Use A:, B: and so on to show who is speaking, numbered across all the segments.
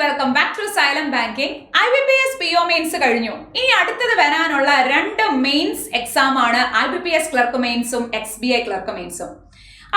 A: Welcome back to Xylem banking. IBPS PO mains കഴിഞ്ഞു. ഇനി അടുത്തത് വരാനുള്ള രണ്ട് മെയിൻസ് എക്സാം ആണ് IBPS ക്ലർക്ക് മെയിൻസും XBI ക്ലർക്ക് മെയിൻസും.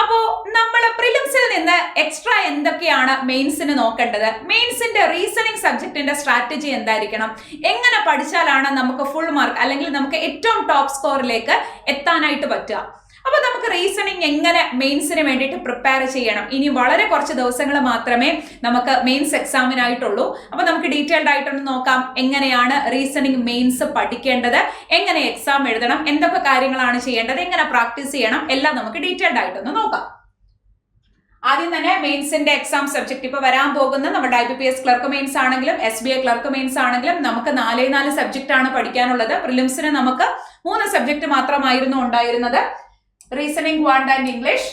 A: അപ്പോ നമ്മൾ പ്രിലിംസിൽ നിന്ന് എക്സ്ട്രാ എന്തൊക്കെയാണ് മെയിൻസിന് നോക്കേണ്ടത്, മെയിൻസിന്റെ റീസണിംഗ് സബ്ജക്റ്റിന്റെ സ്ട്രാറ്റജി എന്തായിരിക്കണം, എങ്ങനെ പഠിച്ചാലാണ് നമുക്ക് ഫുൾ മാർക്ക് അല്ലെങ്കിൽ നമുക്ക് ഏറ്റവും ടോപ്പ് സ്കോറിലേക്ക് എത്താനായിട്ട് പറ്റുക. അപ്പൊ നമുക്ക് റീസണിങ് എങ്ങനെ മെയിൻസിന് വേണ്ടിയിട്ട് പ്രിപ്പയർ ചെയ്യണം. ഇനി വളരെ കുറച്ച് ദിവസങ്ങൾ മാത്രമേ നമുക്ക് മെയിൻസ് എക്സാമിനായിട്ടുള്ളൂ. അപ്പൊ നമുക്ക് ഡീറ്റെയിൽഡ് ആയിട്ടൊന്ന് നോക്കാം എങ്ങനെയാണ് റീസണിങ് മെയിൻസ് പഠിക്കേണ്ടത്, എങ്ങനെ എക്സാം എഴുതണം, എന്തൊക്കെ കാര്യങ്ങളാണ് ചെയ്യേണ്ടത്, എങ്ങനെ പ്രാക്ടീസ് ചെയ്യണം, എല്ലാം നമുക്ക് ഡീറ്റെയിൽഡ് ആയിട്ടൊന്ന് നോക്കാം. ആദ്യം തന്നെ മെയിൻസിന്റെ എക്സാം സബ്ജക്ട് ഇപ്പൊ വരാൻ പോകുന്ന നമ്മുടെ IBPS ക്ലർക്ക് മെയിൻസ് ആണെങ്കിലും SBI ക്ലർക്ക് മെയിൻസ് ആണെങ്കിലും നമുക്ക് 4 സബ്ജക്റ്റ് ആണ് പഠിക്കാനുള്ളത്. പ്രിലിംസിന് നമുക്ക് 3 സബ്ജക്ട് മാത്രമായിരുന്നു ഉണ്ടായിരുന്നത്, റീസണിംഗ്, ക്വാണ്ട് ആൻഡ് ഇംഗ്ലീഷ്.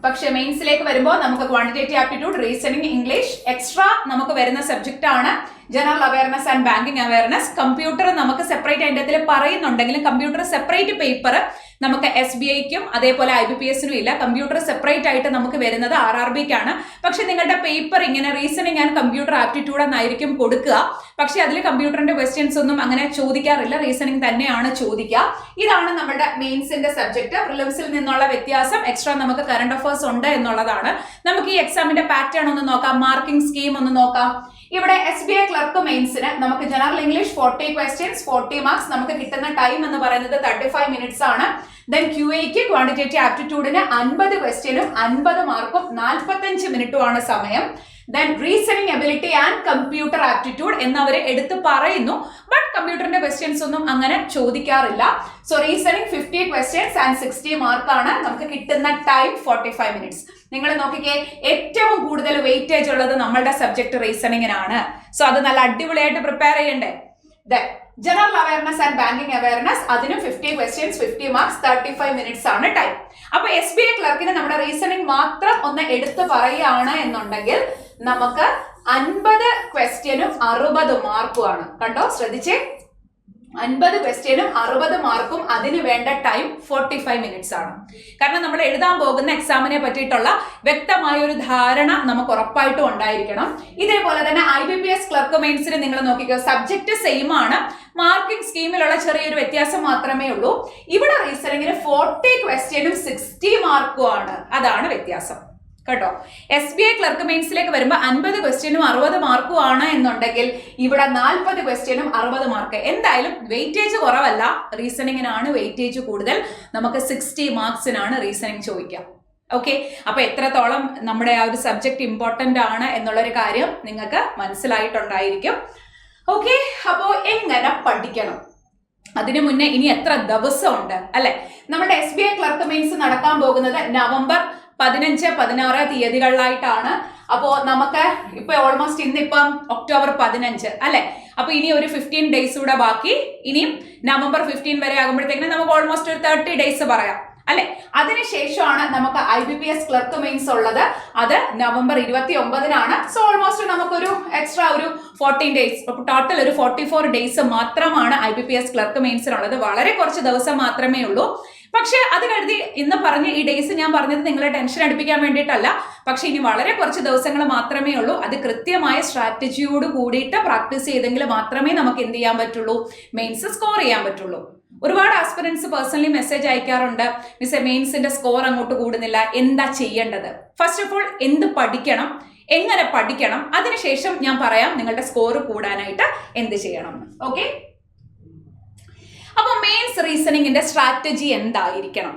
A: പക്ഷെ മെയിൻസിലേക്ക് വരുമ്പോൾ നമുക്ക് quantitative aptitude, reasoning, English, extra നമുക്ക് വരുന്ന സബ്ജക്റ്റ് ആണ് general awareness and banking awareness. Computer നമുക്ക് സെപ്പറേറ്റ് അതിൻ്റെ അതിൽ പറയുന്നുണ്ടെങ്കിലും കമ്പ്യൂട്ടർ സെപ്പറേറ്റ് പേപ്പർ നമുക്ക് SBIക്കും അതേപോലെ IBPSനും ഇല്ല. കമ്പ്യൂട്ടർ സെപ്പറേറ്റ് ആയിട്ട് നമുക്ക് വരുന്നത് RRBക്കാണ്. പക്ഷെ നിങ്ങളുടെ പേപ്പർ ഇങ്ങനെ റീസണിംഗ് ആൻഡ് കമ്പ്യൂട്ടർ ആപ്റ്റിറ്റ്യൂഡ് എന്നായിരിക്കും കൊടുക്കുക. പക്ഷെ അതിൽ കമ്പ്യൂട്ടറിന്റെ ക്വസ്റ്റ്യൻസ് ഒന്നും അങ്ങനെ ചോദിക്കാറില്ല, റീസണിംഗ് തന്നെയാണ് ചോദിക്കുക. ഇതാണ് നമ്മുടെ മെയിൻസിന്റെ സബ്ജക്ട്. പ്രിലിംസിൽ നിന്നുള്ള വ്യത്യാസം എക്സ്ട്രാ നമുക്ക് കറണ്ട് അഫയേഴ്സ് ഉണ്ട് എന്നുള്ളതാണ്. നമുക്ക് ഈ എക്സാമിന്റെ പാറ്റേൺ ഒന്ന് നോക്കാം, മാർക്കിംഗ് സ്കീം ഒന്ന് നോക്കാം. ഇവിടെ SBI ക്ലർക്ക് മെയിൻസിന് നമുക്ക് ജനറൽ ഇംഗ്ലീഷ് 40 ക്വസ്റ്റ്യൻസ് 40 മാർക്സ്, നമുക്ക് കിട്ടുന്ന ടൈം എന്ന് പറയുന്നത് 35 മിനിറ്റ്സ് ആണ്. ദെൻ QAക്ക് ക്വാണ്ടിറ്റേറ്റീവ് ആപ്റ്റിറ്റ്യൂഡിന് 50 ക്വസ്റ്റ്യനും 50 മാർക്കും 45 മിനിറ്റുമാണ് സമയം. Then reasoning ability and computer aptitude എന്നവർ എടുത്ത് പറയുന്നു, ബട്ട് കമ്പ്യൂട്ടറിന്റെ ക്വസ്റ്റ്യൻസ് ഒന്നും അങ്ങനെ ചോദിക്കാറില്ല. സോ റീസണിംഗ് 50 ക്വസ്റ്റ്യൻസ് ആൻഡ് 60 മാർക്കാണ്, നമുക്ക് കിട്ടുന്ന ടൈം 45 മിനിറ്റ്സ്. നിങ്ങൾ നോക്കിക്കേ, ഏറ്റവും കൂടുതൽ വെയിറ്റേജ് ഉള്ളത് നമ്മളുടെ സബ്ജക്ട് റീസണിങ്ങിനാണ്. സോ അത് നല്ല അടിപൊളിയായിട്ട് പ്രിപ്പയർ ചെയ്യണ്ടേ. General awareness and banking awareness, അതിനും 50 ക്വസ്റ്റ്യൻസ് 50 മാർക്സ് 35 മിനിറ്റ്സ് ആണ് ടൈം. അപ്പൊ SBI ക്ലർക്കിന് നമ്മുടെ റീസണിംഗ് മാത്രം ഒന്ന് എടുത്തു പറയുകയാണ് എന്നുണ്ടെങ്കിൽ നമുക്ക് 50 ക്വസ്റ്റ്യനും 60 മാർക്കുമാണ്. കണ്ടോ, ശ്രദ്ധിച്ചേ, 50 ക്വസ്റ്റ്യനും 60 മാർക്കും, അതിന് വേണ്ട ടൈം 45 മിനിറ്റ്സ് ആണ്. കാരണം നമ്മൾ എഴുതാൻ പോകുന്ന എക്സാമിനെ പറ്റിയിട്ടുള്ള വ്യക്തമായ ഒരു ധാരണ നമുക്ക് ഉറപ്പായിട്ടും ഉണ്ടായിരിക്കണം. ഇതേപോലെ തന്നെ IBPS ക്ലർക്ക് മെയിൻസിന് നിങ്ങൾ നോക്കിക്കോ, സബ്ജക്ട് സെയിം ആണ്, മാർക്കിംഗ് സ്കീമിലുള്ള ചെറിയൊരു വ്യത്യാസം മാത്രമേ ഉള്ളൂ. ഇവിടെ റീസണിങ്ങിന് 40 ക്വസ്റ്റ്യനും 60 മാർക്കും ആണ്, അതാണ് വ്യത്യാസം കേട്ടോ. SBI ക്ലർക്ക് മെയിൻസിലേക്ക് വരുമ്പോൾ 50 ക്വസ്റ്റ്യനും 60 മാർക്കും ആണ് എന്നുണ്ടെങ്കിൽ ഇവിടെ 40 ക്വസ്റ്റ്യനും 60 മാർക്ക്. എന്തായാലും വെയിറ്റേജ് കുറവല്ല, റീസണിങ്ങിനാണ് വെയിറ്റേജ് കൂടുതൽ. നമുക്ക് 60 മാർക്സിനാണ് റീസണിങ് ചോദിക്കാം. ഓക്കെ, അപ്പൊ എത്രത്തോളം നമ്മുടെ ആ ഒരു സബ്ജക്ട് ഇമ്പോർട്ടന്റ് ആണ് എന്നുള്ളൊരു കാര്യം നിങ്ങൾക്ക് മനസ്സിലായിട്ടുണ്ടായിരിക്കും. ഓക്കെ, അപ്പോ എങ്ങനെ പഠിക്കണം, അതിനു മുന്നേ ഇനി എത്ര ദിവസമുണ്ട് അല്ലെ. നമ്മുടെ SBI ക്ലർക്ക് മെയിൻസ് നടക്കാൻ പോകുന്നത് നവംബർ 15, 16 തീയതികളിലായിട്ടാണ്. അപ്പോ നമുക്ക് ഇപ്പൊ ഓൾമോസ്റ്റ് ഇന്നിപ്പം ഒക്ടോബർ 15 അല്ലെ. അപ്പൊ ഇനി ഒരു 15 ഡേയ്സ് കൂടെ ബാക്കി. ഇനിയും നവംബർ 15 വരെ ആകുമ്പോഴത്തേക്കിനും നമുക്ക് ഓൾമോസ്റ്റ് ഒരു 30 ഡേയ്സ് പറയാം അല്ലെ. അതിനുശേഷമാണ് നമുക്ക് IBPS ക്ലർക്ക് മെയിൻസ് ഉള്ളത്, അത് നവംബർ 29-നാണ്. സോ ഓൾമോസ്റ്റ് നമുക്കൊരു എക്സ്ട്രാ ഒരു 14 ഡേയ്സ്, ടോട്ടൽ ഒരു 44 ഡേയ്സ് മാത്രമാണ് IBPS ക്ലർക്ക് മെയിൻസിനുള്ളത്. വളരെ കുറച്ച് ദിവസം മാത്രമേ ഉള്ളൂ. പക്ഷെ അത് കരുതി ഇന്ന് പറഞ്ഞ ഈ ഡേയ്സ് ഞാൻ പറഞ്ഞത് നിങ്ങളെ ടെൻഷൻ അടുപ്പിക്കാൻ വേണ്ടിയിട്ടല്ല. പക്ഷെ ഇനി വളരെ കുറച്ച് ദിവസങ്ങൾ മാത്രമേ ഉള്ളൂ. അത് കൃത്യമായ സ്ട്രാറ്റജിയോട് കൂടിയിട്ട് പ്രാക്ടീസ് ചെയ്തെങ്കിൽ മാത്രമേ നമുക്ക് എന്ത് ചെയ്യാൻ പറ്റുള്ളൂ, മെയിൻസ് സ്കോർ ചെയ്യാൻ പറ്റുള്ളൂ. ഒരുപാട് ആസ്പിറൻസ് പേഴ്സണലി മെസ്സേജ് അയക്കാറുണ്ട്, മിസ് മെയിൻസിന്റെ സ്കോർ അങ്ങോട്ട് കൂടുന്നില്ല, എന്താ ചെയ്യേണ്ടത്. ഫസ്റ്റ് ഓഫ് ഓൾ എന്ത് പഠിക്കണം, എങ്ങനെ പഠിക്കണം, അതിനുശേഷം ഞാൻ പറയാം നിങ്ങളുടെ സ്കോർ കൂടാനായിട്ട് എന്ത് ചെയ്യണം. ഓക്കെ, അപ്പൊ മെയിൻസ് റീസണിങ്ങിന്റെ സ്ട്രാറ്റജി എന്തായിരിക്കണം.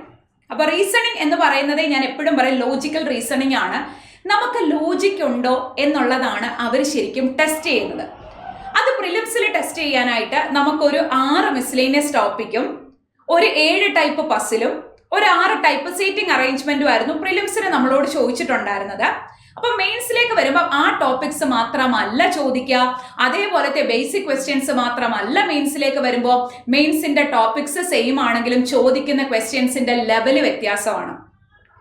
A: അപ്പൊ റീസണിങ് എന്ന് പറയുന്നത് ഞാൻ എപ്പോഴും പറയും ലോജിക്കൽ റീസണിങ് ആണ്. നമുക്ക് ലോജിക് ഉണ്ടോ എന്നുള്ളതാണ് അവർ ശരിക്കും ടെസ്റ്റ് ചെയ്യുന്നത്. അത് പ്രിലിംസിൽ ടെസ്റ്റ് ചെയ്യാനായിട്ട് നമുക്കൊരു 6 മിസ്ലേനിയസ് ടോപ്പിക്കും ഒരു 7 ടൈപ്പ് പസിലും ഒരു 6 ടൈപ്പ് സീറ്റിംഗ് അറേഞ്ച്മെന്റും ആയിരുന്നു പ്രിലിംസിന് നമ്മളോട് ചോദിച്ചിട്ടുണ്ടായിരുന്നത്. അപ്പൊ മെയിൻസിലേക്ക് വരുമ്പോൾ ആ ടോപ്പിക്സ് മാത്രമല്ല ചോദിക്കുക, അതേപോലത്തെ ബേസിക് ക്വസ്റ്റ്യൻസ് മാത്രമല്ല. മെയിൻസിലേക്ക് വരുമ്പോൾ മെയിൻസിന്റെ ടോപ്പിക്സ് സെയിം ആണെങ്കിലും ചോദിക്കുന്ന ക്വസ്റ്റ്യൻസിന്റെ ലെവല് വ്യത്യാസമാണ്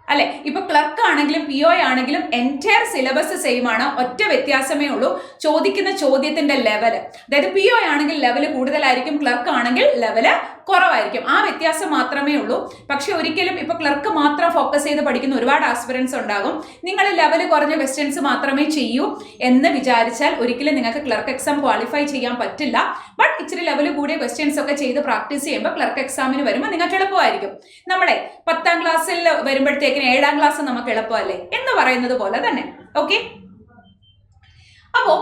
A: അല്ലെ. ഇപ്പൊ ക്ലർക്ക് ആണെങ്കിലും PO ആണെങ്കിലും എൻറ്റയർ സിലബസ് സെയിം ആണ്, ഒറ്റ വ്യത്യാസമേ ഉള്ളൂ, ചോദിക്കുന്ന ചോദ്യത്തിന്റെ ലെവല്. അതായത് PO ആണെങ്കിൽ ലെവല് കൂടുതലായിരിക്കും, ക്ലർക്ക് ആണെങ്കിൽ ലെവല് കുറവായിരിക്കും. ആ വ്യത്യാസം മാത്രമേ ഉള്ളൂ. പക്ഷെ ഒരിക്കലും ഇപ്പൊ ക്ലർക്ക് മാത്രം ഫോക്കസ് ചെയ്ത് പഠിക്കുന്ന ഒരുപാട് ആസ്പിറൻസ് ഉണ്ടാകും. നിങ്ങൾ ലെവൽ കുറഞ്ഞ ക്വസ്റ്റ്യൻസ് മാത്രമേ ചെയ്യൂ എന്ന് വിചാരിച്ചാൽ ഒരിക്കലും നിങ്ങൾക്ക് ക്ലർക്ക് എക്സാം ക്വാളിഫൈ ചെയ്യാൻ പറ്റില്ല. ബട്ട് ഇച്ചിരി ലെവൽ കൂടിയ ക്വസ്റ്റ്യൻസ് ഒക്കെ ചെയ്ത് പ്രാക്ടീസ് ചെയ്യുമ്പോൾ ക്ലർക്ക് എക്സാമിന് വരുമ്പോൾ നിങ്ങൾക്ക് എളുപ്പമായിരിക്കും. നമ്മളെ 10ാം ക്ലാസ്സിൽ വരുമ്പോഴത്തേക്കിന് 7ാം ക്ലാസ് നമുക്ക് എളുപ്പമല്ലേ എന്ന് പറയുന്നത് പോലെ തന്നെ. ഓക്കെ, അപ്പോ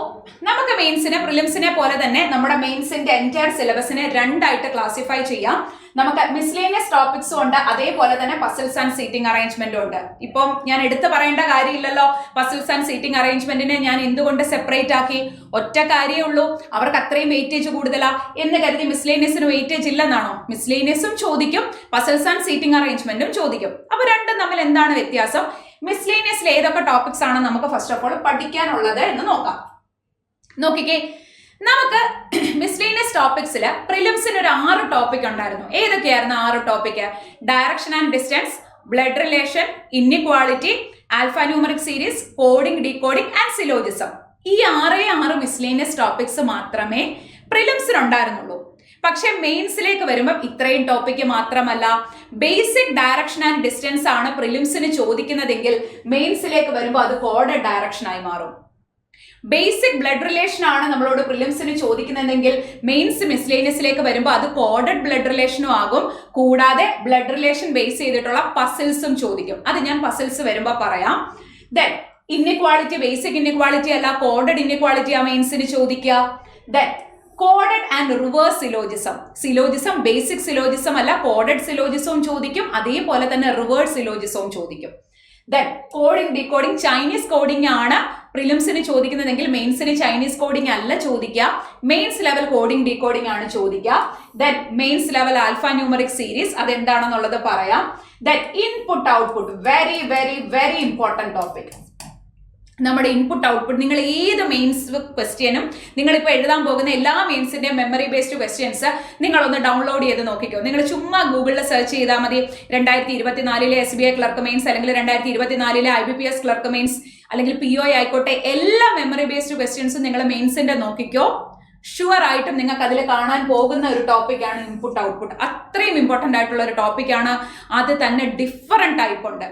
A: നമുക്ക് മെയിൻസിനെ പ്രിലിംസിനെ പോലെ തന്നെ നമ്മുടെ മെയിൻസിന്റെ എൻറ്റയർ സിലബസിനെ രണ്ടായിട്ട് ക്ലാസിഫൈ ചെയ്യാം. നമുക്ക് മിസ്ലേനിയസ് ടോപ്പിക്സും ഉണ്ട്, അതേപോലെ തന്നെ പസിൽസ് ആൻഡ് സീറ്റിംഗ് അറേഞ്ച്മെന്റും ഉണ്ട്. ഇപ്പം ഞാൻ എടുത്തു പറയേണ്ട കാര്യമില്ലല്ലോ പസിൽസ് ആൻഡ് സീറ്റിംഗ് അറേഞ്ച്മെന്റിനെ ഞാൻ എന്തുകൊണ്ട് സെപ്പറേറ്റ് ആക്കി. ഒറ്റ കാര്യമേ ഉള്ളൂ, അവർക്ക് അത്രയും വെയിറ്റേജ് കൂടുതലാ എന്ന് കരുതി മിസ്ലേനിയസിന് വെയിറ്റേജ് ഇല്ലെന്നാണോ? മിസ്ലേനിയസും ചോദിക്കും, പസിൽസ് ആൻഡ് സീറ്റിംഗ് അറേഞ്ച്മെന്റും ചോദിക്കും. അപ്പൊ രണ്ടും തമ്മിൽ എന്താണ് വ്യത്യാസം? മിസ്ലേനിയസിൽ ഏതൊക്കെ ടോപ്പിക്സ് ആണ് നമുക്ക് ഫസ്റ്റ് ഓഫ് ഓൾ പഠിക്കാനുള്ളത് എന്ന് നോക്കാം. നോക്കിക്കേ, നമുക്ക് മിസ്ലേനിയസ് ടോപ്പിക്സിൽ പ്രിലിംസിന് ഒരു 6 ടോപ്പിക് ഉണ്ടായിരുന്നു. ഏതൊക്കെയായിരുന്നു 6 topic? Direction and distance, blood relation, inequality, alpha numeric series, coding, decoding and syllogism. ഈ 6 മിസ്ലേനിയസ് ടോപ്പിക്സ് മാത്രമേ പ്രിലിംസിന് ഉണ്ടായിരുന്നുള്ളൂ. പക്ഷെ മെയിൻസിലേക്ക് വരുമ്പോൾ ഇത്രയും ടോപ്പിക്ക് മാത്രമല്ല, ബേസിക് ഡയറക്ഷൻ ആൻഡ് ഡിസ്റ്റൻസ് ആണ് പ്രിലിംസിന് ചോദിക്കുന്നതെങ്കിൽ മെയിൻസിലേക്ക് വരുമ്പോൾ അത് കോഡഡ് ഡയറക്ഷൻ ആയി മാറും. ബേസിക് ബ്ലഡ് റിലേഷൻ ആണ് നമ്മളോട് പ്രിലിംസിന് ചോദിക്കുന്നതെങ്കിൽ മെയിൻസ് മിസ്ലേനിയസിലേക്ക് വരുമ്പോൾ അത് കോഡഡ് ബ്ലഡ് റിലേഷനും ആകും. കൂടാതെ ബ്ലഡ് റിലേഷൻ ബേസ് ചെയ്തിട്ടുള്ള പസിൽസും ചോദിക്കും. അത് ഞാൻ പസിൽസ് വരുമ്പോൾ പറയാം. ദെൻ ഇൻഇക്വാളിറ്റി, ബേസിക് ഇൻഇക്വാളിറ്റി അല്ല കോഡഡ് ഇൻഇക്വാലിറ്റി ആ മെയിൻസിന് ചോദിക്കുക. Then coded and reverse syllogism. Syllogism basic syllogism അല്ല, കോഡഡ് സിലോജിസവും ചോദിക്കും, അതേപോലെ തന്നെ റിവേഴ്സ് സിലോജിസവും ചോദിക്കും. Then coding, decoding, Chinese coding ആണ് പ്രിലിംസിന് ചോദിക്കുന്നതെങ്കിൽ മെയിൻസിന് ചൈനീസ് കോഡിംഗ് അല്ല ചോദിക്കുക, മെയിൻസ് ലെവൽ കോഡിംഗ് ഡീകോഡിംഗ് ആണ് ചോദിക്കുക. Then mains level alpha numeric series അതെന്താണെന്നുള്ളത് പറയാം. Then input output, very very very important topic. നമ്മുടെ ഇൻപുട്ട് ഔട്ട്പുട്ട്, നിങ്ങൾ ഏത് മെയിൻസ് ക്വസ്റ്റ്യനും നിങ്ങളിപ്പോൾ എഴുതാൻ പോകുന്ന എല്ലാ മെയിൻസിന്റെ മെമ്മറി ബേസ്ഡ് ക്വസ്റ്റ്യൻസ് നിങ്ങളൊന്ന് ഡൗൺലോഡ് ചെയ്ത് നോക്കിക്കോ. നിങ്ങൾ ചുമ്മാ ഗൂഗിളിൽ സെർച്ച് ചെയ്താൽ മതി 2024 SBI ക്ലർക്ക് മെയിൻസ്, അല്ലെങ്കിൽ 2024 IBPS ക്ലർക്ക് മെയിൻസ്, അല്ലെങ്കിൽ PO ആയിക്കോട്ടെ, എല്ലാ മെമ്മറി ബേസ്ഡ് ക്വസ്റ്റ്യൻസും നിങ്ങൾ മെയിൻസിന്റെ നോക്കിക്കോ. ഷുവർ ആയിട്ടും നിങ്ങൾക്ക് അതിൽ കാണാൻ പോകുന്ന ഒരു ടോപ്പിക്കാണ് ഇൻപുട്ട് ഔട്ട്പുട്ട്. അത്രയും ഇമ്പോർട്ടൻ്റ് ആയിട്ടുള്ള ഒരു ടോപ്പിക്കാണ്. അത് തന്നെ ഡിഫറെന്റ് ടൈപ്പ് ഉണ്ട്.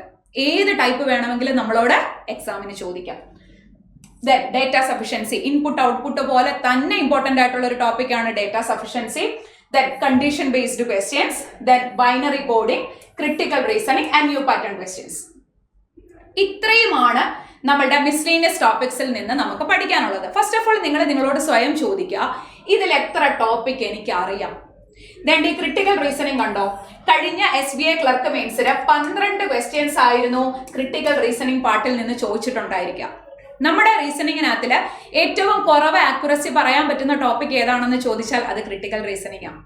A: ഏത് ടൈപ്പ് വേണമെങ്കിലും നമ്മളോട് എക്സാമിന് ചോദിക്കാം. ഡേറ്റ സഫിഷ്യൻസി, ഇൻപുട്ട് ഔട്ട്പുട്ട് പോലെ തന്നെ ഇമ്പോർട്ടൻ്റ് ആയിട്ടുള്ള ഒരു ടോപ്പിക്കാണ് data sufficiency. Then condition based questions, then binary coding, critical reasoning and new pattern questions. ഇത്രയുമാണ് നമ്മളുടെ മിസ്ലേനിയസ് ടോപ്പിക്സിൽ നിന്ന് നമുക്ക് പഠിക്കാനുള്ളത്. ഫസ്റ്റ് ഓഫ് ഓൾ നിങ്ങളോട് സ്വയം ചോദിക്കുക, ഇതിൽ എത്ര ടോപ്പിക് എനിക്ക് അറിയാം? ഈ ക്രിട്ടിക്കൽ റീസണിംഗ് കണ്ടോ? കഴിഞ്ഞ SBI ക്ലർക്ക് മെയിൻസിന് 12 ക്വസ്റ്റ്യൻസ് ആയിരുന്നു ക്രിട്ടിക്കൽ റീസണിംഗ് പാർട്ടിൽ നിന്ന് ചോദിച്ചിട്ടുണ്ടായിരിക്കുക. നമ്മുടെ റീസണിങ്ങിനകത്തില് ഏറ്റവും കുറവ് ആക്യുറസി പറയാൻ പറ്റുന്ന ടോപ്പിക് ഏതാണെന്ന് ചോദിച്ചാൽ അത് ക്രിട്ടിക്കൽ റീസണിംഗ് ആണ്.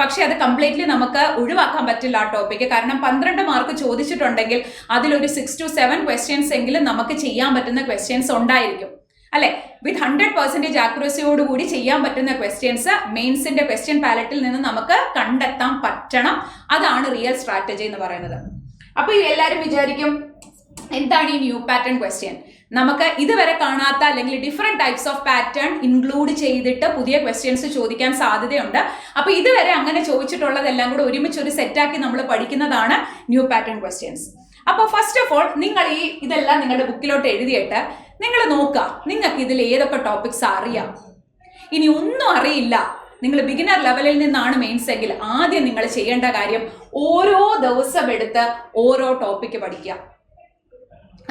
A: പക്ഷെ അത് കംപ്ലീറ്റ്ലി നമുക്ക് ഒഴിവാക്കാൻ പറ്റില്ല ആ ടോപ്പിക്ക്. കാരണം 12 മാർക്ക് ചോദിച്ചിട്ടുണ്ടെങ്കിൽ അതിലൊരു 6 to 7 ക്വസ്റ്റ്യൻസ് എങ്കിലും നമുക്ക് ചെയ്യാൻ പറ്റുന്ന ക്വസ്റ്റ്യൻസ് ഉണ്ടായിരിക്കും, അല്ലെ? വിത്ത് 100% ആക്യുറസിയോടുകൂടി ചെയ്യാൻ പറ്റുന്ന ക്വസ്റ്റ്യൻസ് മെയിൻസിന്റെ ക്വസ്റ്റ്യൻ പാലറ്റിൽ നിന്ന് നമുക്ക് കണ്ടെത്താൻ പറ്റണം. അതാണ് റിയൽ സ്ട്രാറ്റജി എന്ന് പറയുന്നത്. അപ്പൊ എല്ലാവരും വിചാരിക്കും എന്താണ് ഈ ന്യൂ പാറ്റേൺ ക്വസ്റ്റ്യൻ? നമുക്ക് ഇതുവരെ കാണാത്ത അല്ലെങ്കിൽ different types of pattern include ചെയ്തിട്ട് പുതിയ ക്വസ്റ്റ്യൻസ് ചോദിക്കാൻ സാധ്യതയുണ്ട്. അപ്പൊ ഇതുവരെ അങ്ങനെ ചോദിച്ചിട്ടുള്ളതെല്ലാം കൂടെ ഒരുമിച്ച് ഒരു സെറ്റാക്കി നമ്മൾ പഠിക്കുന്നതാണ് ന്യൂ പാറ്റേൺ ക്വസ്റ്റ്യൻസ്. അപ്പൊ ഫസ്റ്റ് ഓഫ് ഓൾ നിങ്ങൾ ഇതെല്ലാം നിങ്ങളുടെ ബുക്കിലോട്ട് എഴുതിയിട്ട് നിങ്ങൾ നോക്കുക, നിങ്ങൾക്ക് ഇതിൽ ഏതൊക്കെ ടോപ്പിക്സ് അറിയാം. ഇനി ഒന്നും അറിയില്ല, നിങ്ങൾ ബിഗിനർ ലെവലിൽ നിന്നാണ് മെയിൻസ് എങ്കിൽ ആദ്യം നിങ്ങൾ ചെയ്യേണ്ട കാര്യം ഓരോ ദിവസം എടുത്ത് ഓരോ ടോപ്പിക്ക് പഠിക്കുക.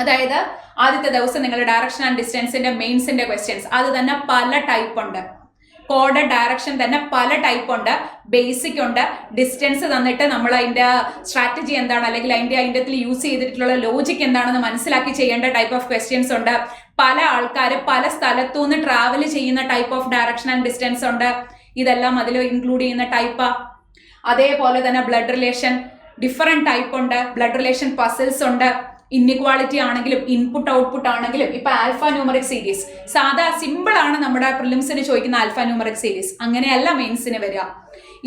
A: അതായത് ആദ്യത്തെ ദിവസം നിങ്ങൾ ഡയറക്ഷൻ ആൻഡ് ഡിസ്റ്റൻസിന്റെ മെയിൻസിന്റെ ക്വസ്റ്റ്യൻസ് അത് തന്നെ പല ടൈപ്പ് ഉണ്ട്. കോഡഡ് ഡയറക്ഷൻ തന്നെ പല ടൈപ്പ് ഉണ്ട്. ബേസിക് ഉണ്ട്, ഡിസ്റ്റൻസ് തന്നിട്ട് നമ്മൾ അതിന്റെ സ്ട്രാറ്റജി എന്താണ് അല്ലെങ്കിൽ അതിന്റെ യൂസ് ചെയ്തിട്ടുള്ള ലോജിക് എന്താണെന്ന് മനസ്സിലാക്കി ചെയ്യേണ്ട ടൈപ്പ് ഓഫ് ക്വസ്റ്റ്യൻസ് ഉണ്ട്. പല ആൾക്കാർ പല സ്ഥലത്തു നിന്ന് ട്രാവൽ ചെയ്യുന്ന type of direction and distance ഉണ്ട്. ഇതെല്ലാം അതിൽ ഇൻക്ലൂഡ് ചെയ്യുന്ന ടൈപ്പാ. അതേപോലെ തന്നെ ബ്ലഡ് റിലേഷൻ ഡിഫറെന്റ് ടൈപ്പ് ഉണ്ട്. ബ്ലഡ് റിലേഷൻ പസിൽസ് ഉണ്ട്. ഇൻഇക്വാളിറ്റി ആണെങ്കിലും ഇൻപുട്ട് ഔട്ട്പുട്ട് ആണെങ്കിലും ഇപ്പൊ ആൽഫ ന്യൂമറിക് സീരീസ് സാധാ സിമ്പിൾ ആണ് നമ്മുടെ പ്രിലിംസിന് ചോദിക്കുന്ന ആൽഫ ന്യൂമറിക് സീരീസ്. അങ്ങനെയല്ല മെയിൻസിന് വരിക.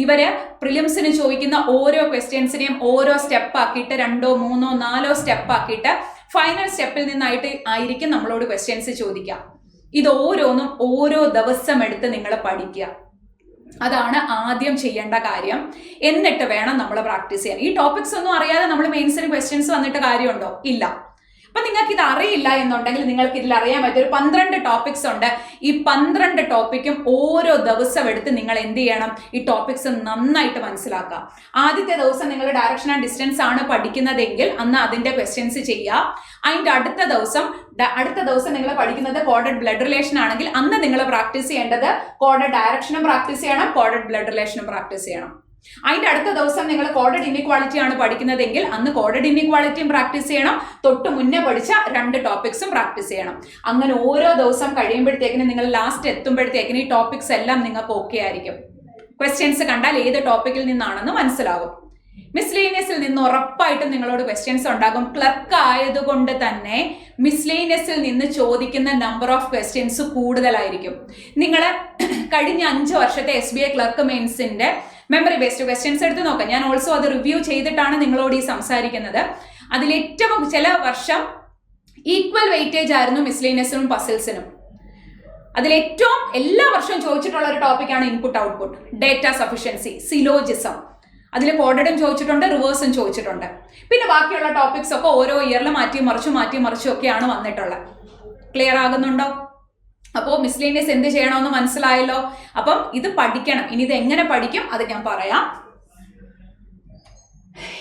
A: ഇവര് പ്രിലിംസിന് ചോദിക്കുന്ന ഓരോ ക്വസ്റ്റ്യൻസിനെയും ഓരോ സ്റ്റെപ്പ് ആക്കിയിട്ട് 2, 3, 4 സ്റ്റെപ്പ് ആക്കിയിട്ട് ഫൈനൽ സ്റ്റെപ്പിൽ നിന്നായിട്ട് ആയിരിക്കും നമ്മളോട് ക്വസ്റ്റ്യൻസ് ചോദിക്കുക. ഇത് ഓരോന്നും ഓരോ ദിവസം എടുത്ത് നിങ്ങൾ പഠിക്കുക. അതാണ് ആദ്യം ചെയ്യേണ്ട കാര്യം. എന്നിട്ട് വേണം നമ്മൾ പ്രാക്ടീസ് ചെയ്യാൻ. ഈ ടോപ്പിക്സ് ഒന്നും അറിയാതെ നമ്മൾ മെയിൻസിന് ക്വസ്റ്റ്യൻസ് വന്നിട്ട് കാര്യമുണ്ടോ? ഇല്ല. അപ്പൊ നിങ്ങൾക്ക് ഇത് അറിയില്ല എന്നുണ്ടെങ്കിൽ നിങ്ങൾക്ക് ഇതിൽ അറിയാൻ പറ്റിയ ഒരു 12 ടോപ്പിക്സ് ഉണ്ട്. ഈ 12 ടോപ്പിക്കും ഓരോ ദിവസം എടുത്ത് നിങ്ങൾ എന്ത് ചെയ്യണം? ഈ ടോപ്പിക്സ് നന്നായിട്ട് മനസ്സിലാക്കുക. ആദ്യത്തെ ദിവസം നിങ്ങൾ ഡയറക്ഷൻ ആൻഡ് ഡിസ്റ്റൻസ് ആണ് പഠിക്കുന്നതെങ്കിൽ അന്ന് അതിന്റെ ക്വസ്റ്റ്യൻസ് ചെയ്യുക. അതിന്റെ അടുത്ത ദിവസം നിങ്ങൾ പഠിക്കുന്നത് കോഡഡ് ബ്ലഡ് റിലേഷൻ ആണെങ്കിൽ അന്ന് നിങ്ങൾ പ്രാക്ടീസ് ചെയ്യേണ്ടത് കോഡഡ് ഡയറക്ഷനും പ്രാക്ടീസ് ചെയ്യണം, കോഡഡ് ബ്ലഡ് റിലേഷനും പ്രാക്ടീസ് ചെയ്യണം. അതിന്റെ അടുത്ത ദിവസം നിങ്ങൾ കോഡഡ് ഇൻഇക്വാളിറ്റി ആണ് പഠിക്കുന്നതെങ്കിൽ അന്ന് കോഡഡ് ഇൻഇക്വാളിറ്റിയും പ്രാക്ടീസ് ചെയ്യണം, തൊട്ട് മുന്നേ പഠിച്ച 2 ടോപ്പിക്സും പ്രാക്ടീസ് ചെയ്യണം. അങ്ങനെ ഓരോ ദിവസം കഴിയുമ്പോഴത്തേക്കിന് നിങ്ങൾ ലാസ്റ്റ് എത്തുമ്പോഴത്തേക്കിന് ഈ ടോപ്പിക്സ് എല്ലാം നിങ്ങൾക്ക് ഓക്കെ ആയിരിക്കും. ക്വസ്റ്റ്യൻസ് കണ്ടാൽ ഏത് ടോപ്പിക്കിൽ നിന്നാണെന്ന് മനസ്സിലാകും. മിസ്ലേനിയസിൽ നിന്ന് ഉറപ്പായിട്ടും നിങ്ങളോട് ക്വസ്റ്റ്യൻസ് ഉണ്ടാകും. ക്ലർക്ക് ആയതുകൊണ്ട് തന്നെ മിസ്ലേനിയസിൽ നിന്ന് ചോദിക്കുന്ന നമ്പർ ഓഫ് ക്വസ്റ്റ്യൻസ് കൂടുതലായിരിക്കും. നിങ്ങൾ കഴിഞ്ഞ 5 വർഷത്തെ SBI ക്ലർക്ക് മെയിൻസിന്റെ മെമ്മറി ബേസ്ഡ് ക്വസ്റ്റ്യൻസ് എടുത്ത് നോക്കാം. ഞാൻ ഓൾസോ അത് റിവ്യൂ ചെയ്തിട്ടാണ് നിങ്ങളോട് ഈ സംസാരിക്കുന്നത്. അതിലേറ്റവും ചില വർഷം ഈക്വൽ വെയിറ്റേജ് ആയിരുന്നു മിസ്ലേനിയസിനും പസിൽസിനും. അതിലേറ്റവും എല്ലാ വർഷവും ചോദിച്ചിട്ടുള്ള ഒരു ടോപ്പിക്കാണ് input output, data sufficiency, syllogism. അതിൽ കോഡഡും ചോദിച്ചിട്ടുണ്ട്, റിവേഴ്സും ചോദിച്ചിട്ടുണ്ട്. പിന്നെ ബാക്കിയുള്ള ടോപ്പിക്സ് ഒക്കെ ഓരോ ഇയറിൽ മാറ്റി മറിച്ചും ഒക്കെയാണ് വന്നിട്ടുള്ളത്. ക്ലിയർ ആകുന്നുണ്ടോ? അപ്പോൾ മിസ്ലേനിയസ് എന്ത് ചെയ്യണമെന്ന് മനസ്സിലായല്ലോ. അപ്പം ഇത് പഠിക്കണം. ഇനി ഇത് എങ്ങനെ പഠിക്കും അത് ഞാൻ പറയാം.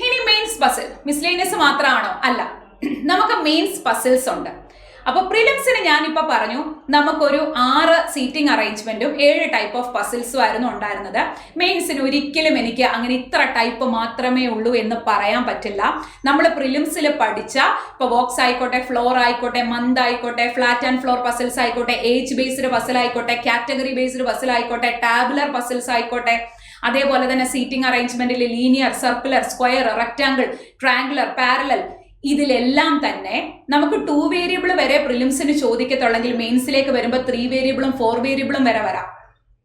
A: ഇനി മെയിൻസ് പസിൽ മിസ്ലേനിയസ് മാത്രമാണോ? അല്ല, നമുക്ക് മെയിൻസ് പസിൽസ് ഉണ്ട്. അപ്പൊ പ്രിലിംസിന് ഞാനിപ്പോ പറഞ്ഞു നമുക്കൊരു 6 സീറ്റിംഗ് അറേഞ്ച്മെന്റും 7 ടൈപ്പ് ഓഫ് പസിൽസും ആയിരുന്നു ഉണ്ടായിരുന്നത്. മെയിൻസിന് ഒരിക്കലും എനിക്ക് അങ്ങനെ ഇത്ര ടൈപ്പ് മാത്രമേ ഉള്ളൂ എന്ന് പറയാൻ പറ്റില്ല. നമ്മൾ പ്രിലിംസിൽ പഠിച്ച ഇപ്പൊ ബോക്സ് ആയിക്കോട്ടെ, ഫ്ലോർ ആയിക്കോട്ടെ, മന്ത് ആയിക്കോട്ടെ, ഫ്ലാറ്റ് ആൻഡ് ഫ്ലോർ പസിൽസ് ആയിക്കോട്ടെ, ഏജ് ബേസ്ഡ് പസിൽ ആയിക്കോട്ടെ, കാറ്റഗറി ബേസ്ഡ് പസിൽ ആയിക്കോട്ടെ, ടാബുലർ പസിൽസ് ആയിക്കോട്ടെ, അതേപോലെ തന്നെ സീറ്റിംഗ് അറേഞ്ച്മെന്റിൽ linear, circular, square, rectangle, triangular, parallel, ഇതിലെല്ലാം തന്നെ നമുക്ക് 2 വേരിയബിൾ വരെ പ്രിലിംസിന് ചോദിക്കത്തുള്ളെങ്കിൽ മെയിൻസിലേക്ക് വരുമ്പോൾ 3 വേരിയബിളും 4 വേരിയബിളും വരെ വരാം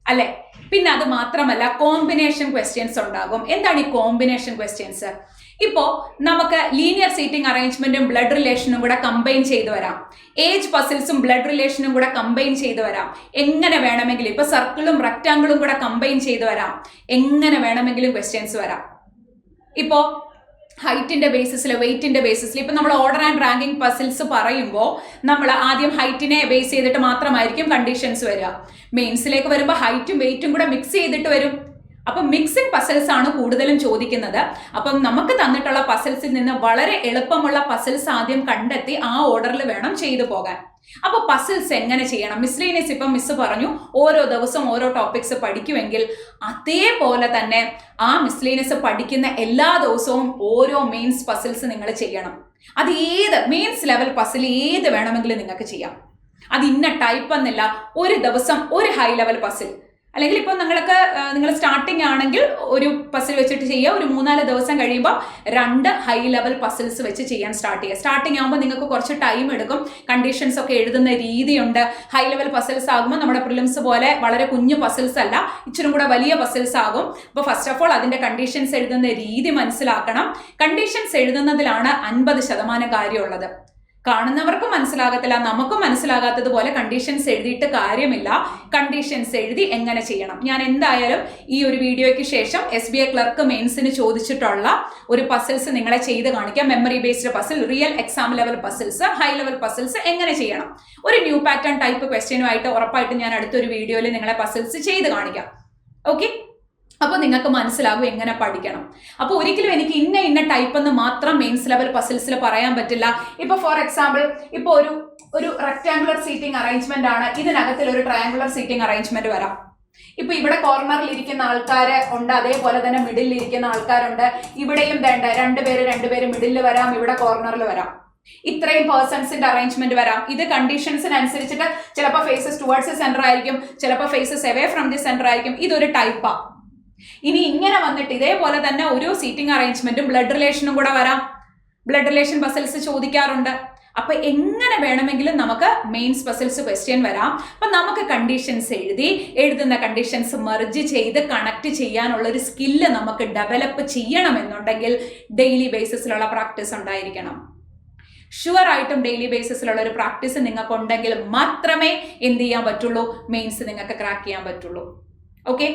A: അല്ലെ. പിന്നെ അത് മാത്രമല്ല കോമ്പിനേഷൻ ക്വസ്റ്റ്യൻസ് ഉണ്ടാകും. എന്താണ് ഈ കോമ്പിനേഷൻ ക്വസ്റ്റ്യൻസ്? ഇപ്പോ നമുക്ക് ലീനിയർ സീറ്റിംഗ് അറേഞ്ച്മെന്റും ബ്ലഡ് റിലേഷനും കൂടെ കമ്പൈൻ ചെയ്ത് വരാം. ഏജ് പസിൽസും ബ്ലഡ് റിലേഷനും കൂടെ കമ്പൈൻ ചെയ്ത് വരാം. എങ്ങനെ വേണമെങ്കിലും ഇപ്പൊ സർക്കിളും റെക്ടാങ്കിളും കൂടെ കമ്പൈൻ ചെയ്ത് വരാം. എങ്ങനെ വേണമെങ്കിലും ക്വസ്റ്റ്യൻസ് വരാം. ഇപ്പോ ഹൈറ്റിന്റെ ബേസിസിൽ, വെയിറ്റിന്റെ ബേസിസിൽ ഇപ്പൊ നമ്മൾ ഓർഡർ ആൻഡ് റാങ്കിങ് പസിൽസ് പറയുമ്പോൾ നമ്മൾ ആദ്യം ഹൈറ്റിനെ ബേസ് ചെയ്തിട്ട് മാത്രമായിരിക്കും കണ്ടീഷൻസ് വരിക. മെയിൻസിലേക്ക് വരുമ്പോൾ ഹൈറ്റും വെയിറ്റും കൂടെ മിക്സ് ചെയ്തിട്ട് വരും. അപ്പൊ മിക്സിംഗ് പസിൽസ് ആണ് കൂടുതലും ചോദിക്കുന്നത്. അപ്പം നമുക്ക് തന്നിട്ടുള്ള പസിൽസിൽ നിന്ന് വളരെ എളുപ്പമുള്ള പസിൽസ് ആദ്യം കണ്ടെത്തി ആ ഓർഡറിൽ വേണം ചെയ്തു പോകാൻ. അപ്പൊ പസിൽസ് എങ്ങനെ ചെയ്യണം? മിസ്ലേനിയസ് ഇപ്പം മിസ് പറഞ്ഞു ഓരോ ദിവസം ഓരോ ടോപ്പിക്സ് പഠിക്കുമെങ്കിൽ അതേപോലെ തന്നെ ആ മിസ്ലേനിയസ് പഠിക്കുന്ന എല്ലാ ദിവസവും ഓരോ മെയിൻസ് പസിൽസ് നിങ്ങൾ ചെയ്യണം. അത് ഏത് മെയിൻസ് ലെവൽ പസിൽ ഏത് വേണമെങ്കിലും നിങ്ങൾക്ക് ചെയ്യാം. അത് ഇന്ന ടൈപ്പ് എന്നില്ല. ഒരു ദിവസം ഒരു ഹൈ ലെവൽ പസിൽ, അല്ലെങ്കിൽ ഇപ്പോൾ നിങ്ങൾ സ്റ്റാർട്ടിങ് ആണെങ്കിൽ ഒരു പസിൽ വെച്ചിട്ട് ചെയ്യുക. ഒരു 3-4 ദിവസം കഴിയുമ്പോൾ 2 ഹൈ ലെവൽ പസിൽസ് വെച്ച് ചെയ്യാൻ സ്റ്റാർട്ട് ചെയ്യുക. സ്റ്റാർട്ടിങ് ആകുമ്പോൾ നിങ്ങൾക്ക് കുറച്ച് ടൈം എടുക്കും. കണ്ടീഷൻസ് ഒക്കെ എഴുതുന്ന രീതിയുണ്ട്. ഹൈ ലെവൽ പസിൽസ് ആകുമ്പോൾ നമ്മുടെ പ്രിലിംസ് പോലെ വളരെ കുഞ്ഞു പസിൽസ് അല്ല, ഇച്ചിരി കൂടെ വലിയ പസിൽസ് ആകും. അപ്പോൾ ഫസ്റ്റ് ഓഫ് ഓൾ അതിന്റെ കണ്ടീഷൻസ് എഴുതുന്ന രീതി മനസ്സിലാക്കണം. കണ്ടീഷൻസ് എഴുതുന്നതിലാണ് 50% കാര്യമുള്ളത്. കാണുന്നവർക്കും മനസ്സിലാകത്തില്ല, നമുക്കും മനസ്സിലാകാത്തതുപോലെ കണ്ടീഷൻസ് എഴുതിയിട്ട് കാര്യമില്ല. കണ്ടീഷൻസ് എഴുതി എങ്ങനെ ചെയ്യണം ഞാൻ എന്തായാലും ഈ ഒരു വീഡിയോയ്ക്ക് ശേഷം SBI ക്ലർക്ക് മെയിൻസിന് ചോദിച്ചിട്ടുള്ള ഒരു പസിൽസ് നിങ്ങളെ ചെയ്ത് കാണിക്കാം. Memory based puzzle, real exam level puzzles, high level puzzles എങ്ങനെ ചെയ്യണം. ഒരു ന്യൂ പാറ്റേൺ ടൈപ്പ് ക്വസ്റ്റ്യനുമായിട്ട് ഉറപ്പായിട്ടും ഞാൻ അടുത്തൊരു വീഡിയോയിൽ നിങ്ങളെ പസിൽസ് ചെയ്ത് കാണിക്കാം. ഓക്കെ, അപ്പോൾ നിങ്ങൾക്ക് മനസ്സിലാകും എങ്ങനെ പഠിക്കണം. അപ്പോൾ ഒരിക്കലും എനിക്ക് ഇന്ന ടൈപ്പ് എന്ന് മാത്രം മെയിൻസ് ലെവൽ പസിൽസിൽ പറയാൻ പറ്റില്ല. ഇപ്പൊ ഫോർ എക്സാമ്പിൾ ഇപ്പൊ ഒരു റെക്ടാങ്കുലർ സീറ്റിംഗ് അറേഞ്ച്മെന്റ് ആണ്. ഇതിനകത്തിൽ ഒരു ട്രയാങ്കുലർ സീറ്റിംഗ് അറേഞ്ച്മെന്റ് വരാം. ഇപ്പൊ ഇവിടെ കോർണറിൽ ഇരിക്കുന്ന ആൾക്കാര് ഉണ്ട്, അതേപോലെ തന്നെ മിഡിലിൽ ഇരിക്കുന്ന ആൾക്കാരുണ്ട്. ഇവിടെയും രണ്ടുപേര് മിഡിലിൽ വരാം, ഇവിടെ കോർണറിൽ വരാം. ഇത്രയും പേഴ്സൺസിന്റെ അറേഞ്ച്മെന്റ് വരാം. ഇത് കണ്ടീഷൻസിനനുസരിച്ചിട്ട് ചിലപ്പോൾ ഫേസസ് ടുവേർഡ്സ് സെന്റർ ആയിരിക്കും, ചിലപ്പോൾ faces away from the centre ആയിരിക്കും. ഇതൊരു ടൈപ്പാ. ഇനി ഇങ്ങനെ വന്നിട്ട് ഇതേപോലെ തന്നെ ഒരു സീറ്റിംഗ് അറേഞ്ച്മെന്റും ബ്ലഡ് റിലേഷനും കൂടെ വരാം. ബ്ലഡ് റിലേഷൻ പസിൽസ് ചോദിക്കാറുണ്ട്. അപ്പൊ എങ്ങനെ വേണമെങ്കിലും നമുക്ക് മെയിൻസ് പസിൽസ് ക്വസ്റ്റ്യൻ വരാം. അപ്പൊ നമുക്ക് കണ്ടീഷൻസ് എഴുതുന്ന കണ്ടീഷൻസ് മെർജ് ചെയ്ത് കണക്ട് ചെയ്യാനുള്ള ഒരു സ്കില്ല് നമുക്ക് ഡെവലപ്പ് ചെയ്യണമെന്നുണ്ടെങ്കിൽ ഡെയിലി ബേസിസിലുള്ള പ്രാക്ടീസ് ഉണ്ടായിരിക്കണം. ഷുവർ ആയിട്ടും ഡെയിലി ബേസിസിലുള്ള ഒരു പ്രാക്ടീസ് നിങ്ങൾക്ക് ഉണ്ടെങ്കിൽ മാത്രമേ എന്ത് ചെയ്യാൻ പറ്റുള്ളൂ, മെയിൻസ് നിങ്ങൾക്ക് ക്രാക്ക് ചെയ്യാൻ പറ്റുള്ളൂ. ഓക്കെ,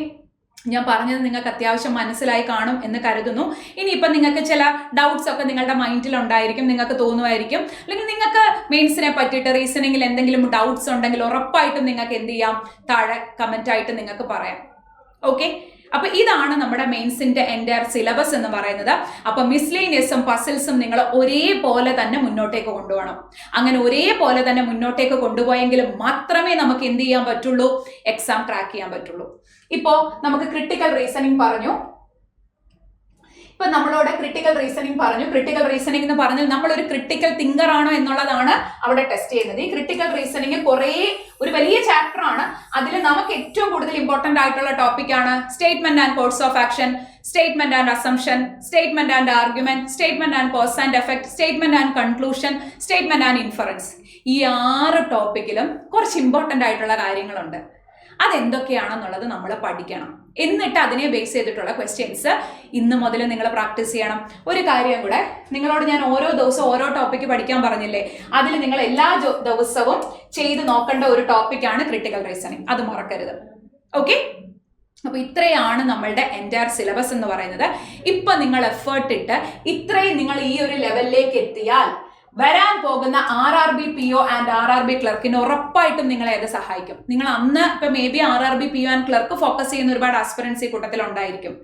A: ഞാൻ പറഞ്ഞത് നിങ്ങൾക്ക് അത്യാവശ്യം മനസ്സിലായി കാണും എന്ന് കരുതുന്നു. ഇനിയിപ്പം നിങ്ങൾക്ക് ചില ഡൗട്ട്സ് ഒക്കെ നിങ്ങളുടെ മൈൻഡിൽ ഉണ്ടായിരിക്കും, നിങ്ങൾക്ക് തോന്നുമായിരിക്കും, അല്ലെങ്കിൽ നിങ്ങൾക്ക് മെയിൻസിനെ പറ്റിയിട്ട് റീസണിങ്ങിൽ എന്തെങ്കിലും ഡൗട്ട്സ് ഉണ്ടെങ്കിൽ ഉറപ്പായിട്ടും നിങ്ങൾക്ക് എന്ത് ചെയ്യാം, താഴെ കമന്റ് ആയിട്ട് നിങ്ങൾക്ക് പറയാം. ഓക്കെ, അപ്പൊ ഇതാണ് നമ്മുടെ മെയിൻസിന്റെ എൻറ്റയർ സിലബസ് എന്ന് പറയുന്നത്. അപ്പൊ മിസ്ലേനിയസും പസിൽസും നിങ്ങൾ ഒരേപോലെ തന്നെ മുന്നോട്ടേക്ക് കൊണ്ടുപോകണം. അങ്ങനെ ഒരേപോലെ തന്നെ മുന്നോട്ടേക്ക് കൊണ്ടുപോയെങ്കിൽ മാത്രമേ നമുക്ക് എന്ത് ചെയ്യാൻ പറ്റുള്ളൂ, എക്സാം ക്രാക്ക് ചെയ്യാൻ പറ്റുള്ളൂ. ഇപ്പോ നമുക്ക് ക്രിട്ടിക്കൽ റീസണിങ് പറഞ്ഞു. ഇപ്പൊ നമ്മളോട് ക്രിട്ടിക്കൽ റീസണിങ് പറഞ്ഞു. ക്രിട്ടിക്കൽ റീസണിങ് എന്ന് പറഞ്ഞാൽ നമ്മളൊരു ക്രിട്ടിക്കൽ തിങ്കർ ആണോ എന്നുള്ളതാണ് അവിടെ ടെസ്റ്റ് ചെയ്യുന്നത്. ഈ ക്രിട്ടിക്കൽ റീസണിങ് ഒരു വലിയ ചാപ്റ്റർ ആണ്. അതിൽ നമുക്ക് ഏറ്റവും കൂടുതൽ ഇമ്പോർട്ടന്റ് ആയിട്ടുള്ള ടോപ്പിക് ആണ് statement and course of action, statement and assumption, statement and argument, statement and cause and effect, statement and conclusion, statement and inference. ഈ 6 ടോപ്പിക്കിലും കുറച്ച് ഇമ്പോർട്ടന്റ് ആയിട്ടുള്ള കാര്യങ്ങളുണ്ട്. അതെന്തൊക്കെയാണെന്നുള്ളത് നമ്മൾ പഠിക്കണം. എന്നിട്ട് അതിനെ ബേസ് ചെയ്തിട്ടുള്ള ക്വസ്റ്റ്യൻസ് ഇന്ന് മുതൽ നിങ്ങൾ പ്രാക്ടീസ് ചെയ്യണം. ഒരു കാര്യം കൂടെ, നിങ്ങളോട് ഞാൻ ഓരോ ദിവസവും ഓരോ ടോപ്പിക്ക് പഠിക്കാൻ പറഞ്ഞില്ലേ, അതിൽ നിങ്ങൾ എല്ലാ ദിവസവും ചെയ്ത് നോക്കേണ്ട ഒരു ടോപ്പിക്കാണ് ക്രിട്ടിക്കൽ റീസണിങ്. അത് മറക്കരുത്. ഓക്കെ, അപ്പൊ ഇത്രയാണ് നമ്മളുടെ എൻറ്റയർ സിലബസ് എന്ന് പറയുന്നത്. ഇപ്പൊ നിങ്ങൾ എഫേർട്ട് ഇട്ട് ഇത്രയും നിങ്ങൾ ഈ ഒരു ലെവലിലേക്ക് എത്തിയാൽ വരാൻ പോകുന്ന RRB PO ആൻഡ് RRB ക്ലർക്കിന് ഉറപ്പായിട്ടും നിങ്ങളെ അത് സഹായിക്കും. നിങ്ങൾ അന്ന് ഇപ്പൊ may be RRB PO and clerk focus ചെയ്യുന്ന ഒരുപാട് ആസ്പിറൻസി കൂട്ടത്തിൽ ഉണ്ടായിരിക്കും.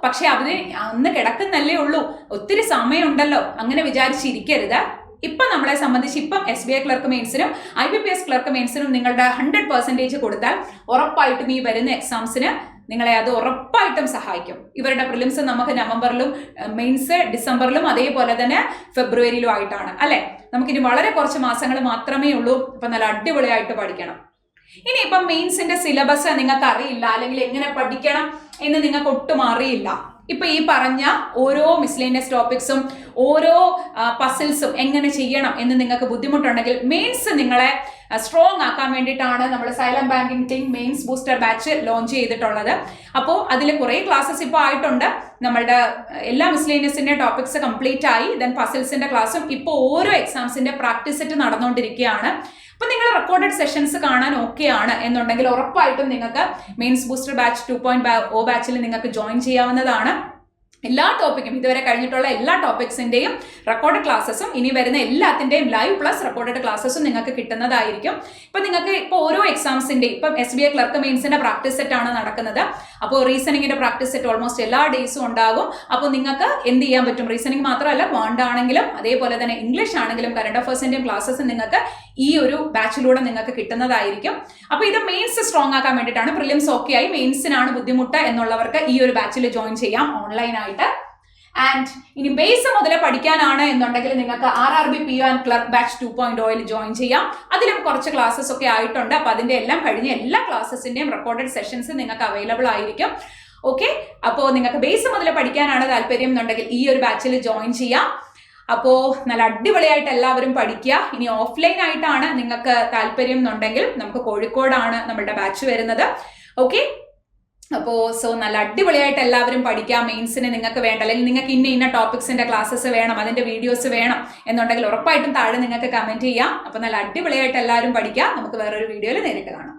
A: പക്ഷെ അതിന് അന്ന് കിടക്കുന്നല്ലേ ഉള്ളൂ, ഒത്തിരി സമയമുണ്ടല്ലോ, അങ്ങനെ വിചാരിച്ചിരിക്കരുത്. ഇപ്പൊ നമ്മളെ സംബന്ധിച്ച് ഇപ്പം SBI ക്ലർക്ക് മെയിൻസിനും IBPS ക്ലർക്ക് മെയിൻസിനും നിങ്ങളുടെ 100% കൊടുത്താൽ ഉറപ്പായിട്ടും ഈ വരുന്ന എക്സാംസിന് നിങ്ങളെ അത് ഉറപ്പായിട്ടും സഹായിക്കും. ഇവരുടെ പ്രിലിംസ് നമുക്ക് നവംബറിലും മെയിൻസ് ഡിസംബറിലും അതേപോലെ തന്നെ ഫെബ്രുവരിയിലും ആയിട്ടാണ് അല്ലെ. നമുക്കിനി വളരെ കുറച്ച് മാസങ്ങൾ മാത്രമേ ഉള്ളൂ. അപ്പൊ നല്ല അടിപൊളിയായിട്ട് പഠിക്കണം. ഇനിയിപ്പം മെയിൻസിന്റെ സിലബസ് നിങ്ങൾക്ക് അറിയില്ല, അല്ലെങ്കിൽ എങ്ങനെ പഠിക്കണം എന്ന് നിങ്ങൾക്ക് ഒട്ടും അറിയില്ല. ഇപ്പൊ ഈ പറഞ്ഞ ഓരോ മിസ്ലേനിയസ് ടോപ്പിക്സും ഓരോ പസിൽസും എങ്ങനെ ചെയ്യണം എന്ന് നിങ്ങൾക്ക് ബുദ്ധിമുട്ടുണ്ടെങ്കിൽ മെയിൻസ് നിങ്ങളെ സ്ട്രോങ് ആക്കാൻ വേണ്ടിയിട്ടാണ് നമ്മൾ xylem banking team mains booster batch launch ചെയ്തിട്ടുള്ളത്. അപ്പോൾ അതിൽ കുറേ ക്ലാസ്സസ് ഇപ്പോൾ ആയിട്ടുണ്ട്. നമ്മളുടെ എല്ലാ മിസ്ലേനിയസിന്റെ ടോപ്പിക്സ് കംപ്ലീറ്റ് ആയി. ദെൻ പസിൽസിന്റെ ക്ലാസ്സും ഇപ്പോൾ ഓരോ എക്സാംസിന്റെ പ്രാക്ടീസ് സെറ്റ് നടന്നുകൊണ്ടിരിക്കുകയാണ്. അപ്പൊ നിങ്ങൾ റെക്കോർഡഡ് സെഷൻസ് കാണാൻ ഓക്കെ ആണ് എന്നുണ്ടെങ്കിൽ ഉറപ്പായിട്ടും നിങ്ങൾക്ക് മെയിൻസ് ബൂസ്റ്റർ ബാച്ച് 2.0 ബാച്ചിൽ നിങ്ങൾക്ക് ജോയിൻ ചെയ്യാവുന്നതാണ്. എല്ലാ ടോപ്പിക്കും ഇതുവരെ കഴിഞ്ഞിട്ടുള്ള എല്ലാ ടോപ്പിക്സിന്റെയും റെക്കോർഡ് ക്ലാസ്സസും ഇനി വരുന്ന എല്ലാത്തിന്റെയും ലൈവ് പ്ലസ് റെക്കോർഡഡ് ക്ലാസ്സസും നിങ്ങൾക്ക് കിട്ടുന്നതായിരിക്കും. ഇപ്പൊ നിങ്ങൾക്ക് ഇപ്പോൾ ഓരോ എക്സാംസിന്റെയും ഇപ്പം SBI ക്ലർക്ക് മെയിൻസിന്റെ പ്രാക്ടീസ് സെറ്റ് ആണ് നടക്കുന്നത്. അപ്പോൾ റീസണിങ്ങിന്റെ പ്രാക്ടീസ് സെറ്റ് ഓൾമോസ്റ്റ് എല്ലാ ഡേയ്സും ഉണ്ടാകും. അപ്പോൾ നിങ്ങൾക്ക് എന്ത് ചെയ്യാൻ പറ്റും, റീസണിങ് മാത്രമല്ല ക്വാണ്ട് ആണെങ്കിലും അതേപോലെ തന്നെ ഇംഗ്ലീഷ് ആണെങ്കിലും കറണ്ട് അഫയേഴ്സിന്റെയും ക്ലാസ്സസ് നിങ്ങൾക്ക് ഈ ഒരു ബാച്ചിലൂടെ നിങ്ങൾക്ക് കിട്ടുന്നതായിരിക്കും. അപ്പൊ ഇത് മെയിൻസ് സ്ട്രോങ് ആക്കാൻ വേണ്ടിയിട്ടാണ്. പ്രിലിംസ് ഓക്കെ ആയി മെയിൻസിനാണ് ബുദ്ധിമുട്ട് എന്നുള്ളവർക്ക് ഈ ഒരു ബാച്ചിൽ ജോയിൻ ചെയ്യാം ഓൺലൈൻ ആയിട്ട്. ആൻഡ് ഇനി ബേസ് മുതലേ പഠിക്കാനാണ് എന്നുണ്ടെങ്കിൽ നിങ്ങൾക്ക് RRB PO and clerk batch 2.0 join ചെയ്യാം. അതിലും കുറച്ച് ക്ലാസ്സസ് ഒക്കെ ആയിട്ടുണ്ട്. അപ്പൊ അതിന്റെ എല്ലാം കഴിഞ്ഞ എല്ലാ ക്ലാസ്സസിന്റെയും റെക്കോർഡഡ് സെഷൻസ് നിങ്ങൾക്ക് അവൈലബിൾ ആയിരിക്കും. ഓക്കെ, അപ്പോൾ നിങ്ങൾക്ക് ബേസ് മുതലേ പഠിക്കാനാണ് താല്പര്യം എന്നുണ്ടെങ്കിൽ ഈ ഒരു ബാച്ചിൽ ജോയിൻ ചെയ്യാം. അപ്പോൾ നല്ല അടിപൊളിയായിട്ട് എല്ലാവരും പഠിക്കുക. ഇനി ഓഫ്ലൈൻ ആയിട്ടാണ് നിങ്ങൾക്ക് താല്പര്യം എന്നുണ്ടെങ്കിൽ നമുക്ക് കോഴിക്കോടാണ് നമ്മളുടെ ബാച്ച് വരുന്നത്. ഓക്കെ, അപ്പോൾ നല്ല അടിപൊളിയായിട്ട് എല്ലാവരും പഠിക്കാം. മെയിൻസിന് നിങ്ങൾക്ക് വേണ്ട, അല്ലെങ്കിൽ നിങ്ങൾക്ക് ഇന്ന ടോപ്പിക്സിന്റെ ക്ലാസ്സസ് വേണം, അതിന്റെ വീഡിയോസ് വേണം എന്നുണ്ടെങ്കിൽ ഉറപ്പായിട്ടും താഴെ നിങ്ങൾക്ക് കമന്റ് ചെയ്യാം. അപ്പോൾ നല്ല അടിപൊളിയായിട്ട് എല്ലാവരും പഠിക്കാം. നമുക്ക് വേറൊരു വീഡിയോയിൽ നേരിട്ട് കാണാം.